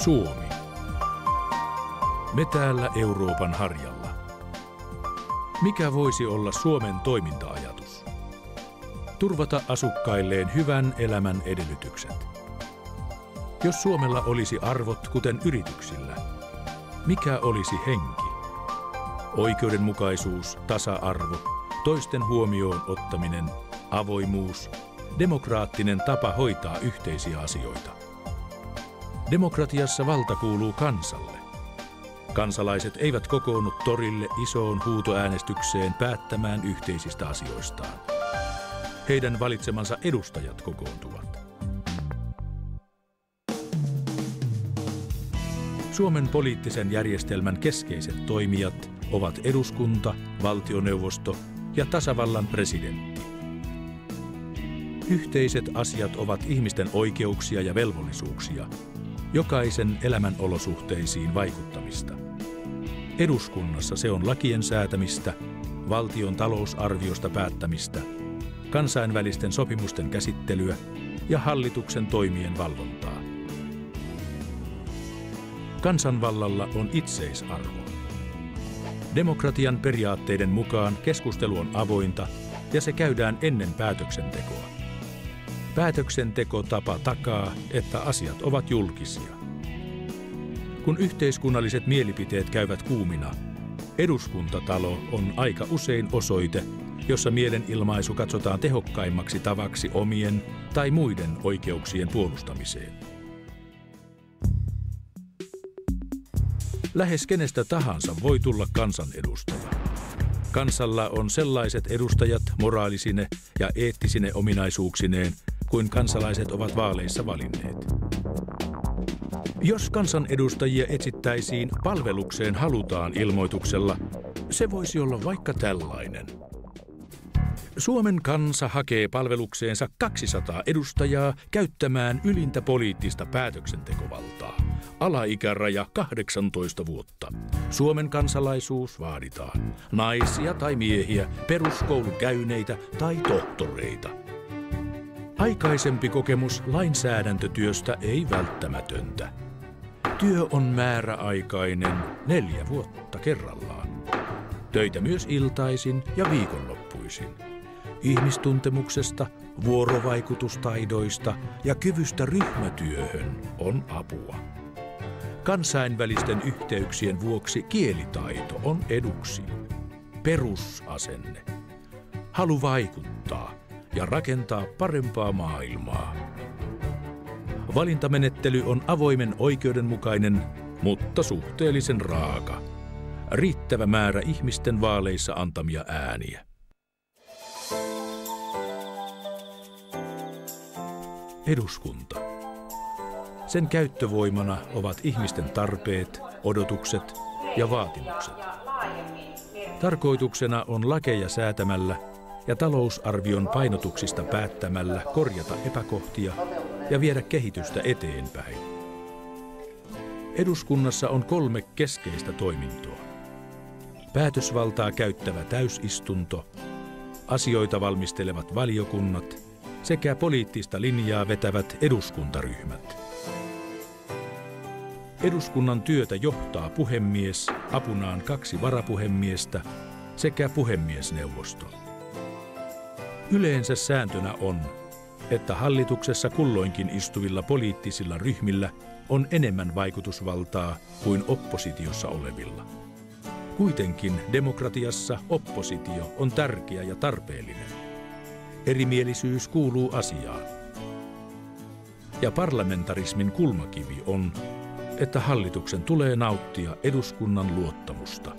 Suomi. Me täällä Euroopan harjalla. Mikä voisi olla Suomen toiminta-ajatus? Turvata asukkailleen hyvän elämän edellytykset. Jos Suomella olisi arvot kuten yrityksillä, mikä olisi henki? Oikeudenmukaisuus, tasa-arvo, toisten huomioon ottaminen, avoimuus, demokraattinen tapa hoitaa yhteisiä asioita. Demokratiassa valta kuuluu kansalle. Kansalaiset eivät kokoonnu torille isoon huutoäänestykseen päättämään yhteisistä asioistaan. Heidän valitsemansa edustajat kokoontuvat. Suomen poliittisen järjestelmän keskeiset toimijat ovat eduskunta, valtioneuvosto ja tasavallan presidentti. Yhteiset asiat ovat ihmisten oikeuksia ja velvollisuuksia, jokaisen elämän olosuhteisiin vaikuttamista. Eduskunnassa se on lakien säätämistä, valtion talousarviosta päättämistä, kansainvälisten sopimusten käsittelyä ja hallituksen toimien valvontaa. Kansanvallalla on itseisarvo. Demokratian periaatteiden mukaan keskustelu on avointa ja se käydään ennen päätöksentekoa. Päätöksentekotapa takaa, että asiat ovat julkisia. Kun yhteiskunnalliset mielipiteet käyvät kuumina, eduskuntatalo on aika usein osoite, jossa mielenilmaisu katsotaan tehokkaimmaksi tavaksi omien tai muiden oikeuksien puolustamiseen. Lähes kenestä tahansa voi tulla kansanedustaja. Kansalla on sellaiset edustajat moraalisine ja eettisine ominaisuuksineen, kuin kansalaiset ovat vaaleissa valinneet. Jos kansanedustajia etsittäisiin palvelukseen halutaan ilmoituksella, se voisi olla vaikka tällainen. Suomen kansa hakee palvelukseensa 200 edustajaa käyttämään ylintä poliittista päätöksentekovaltaa. Alaikäraja 18 vuotta. Suomen kansalaisuus vaaditaan. Naisia tai miehiä, peruskoulukäyneitä tai tohtoreita. Aikaisempi kokemus lainsäädäntötyöstä ei välttämätöntä. Työ on määräaikainen 4 vuotta kerrallaan. Töitä myös iltaisin ja viikonloppuisin. Ihmistuntemuksesta, vuorovaikutustaidoista ja kyvystä ryhmätyöhön on apua. Kansainvälisten yhteyksien vuoksi kielitaito on eduksi. Perusasenne. Halu vaikuttaa ja rakentaa parempaa maailmaa. Valintamenettely on avoimen oikeudenmukainen, mutta suhteellisen raaka. Riittävä määrä ihmisten vaaleissa antamia ääniä. Eduskunta. Sen käyttövoimana ovat ihmisten tarpeet, odotukset ja vaatimukset. Tarkoituksena on lakeja säätämällä ja talousarvion painotuksista päättämällä korjata epäkohtia ja viedä kehitystä eteenpäin. Eduskunnassa on 3 keskeistä toimintoa. Päätösvaltaa käyttävä täysistunto, asioita valmistelevat valiokunnat sekä poliittista linjaa vetävät eduskuntaryhmät. Eduskunnan työtä johtaa puhemies, apunaan 2 varapuhemiestä sekä puhemiesneuvosto. Yleensä sääntönä on, että hallituksessa kulloinkin istuvilla poliittisilla ryhmillä on enemmän vaikutusvaltaa kuin oppositiossa olevilla. Kuitenkin demokratiassa oppositio on tärkeä ja tarpeellinen. Erimielisyys kuuluu asiaan. Ja parlamentarismin kulmakivi on, että hallituksen tulee nauttia eduskunnan luottamusta.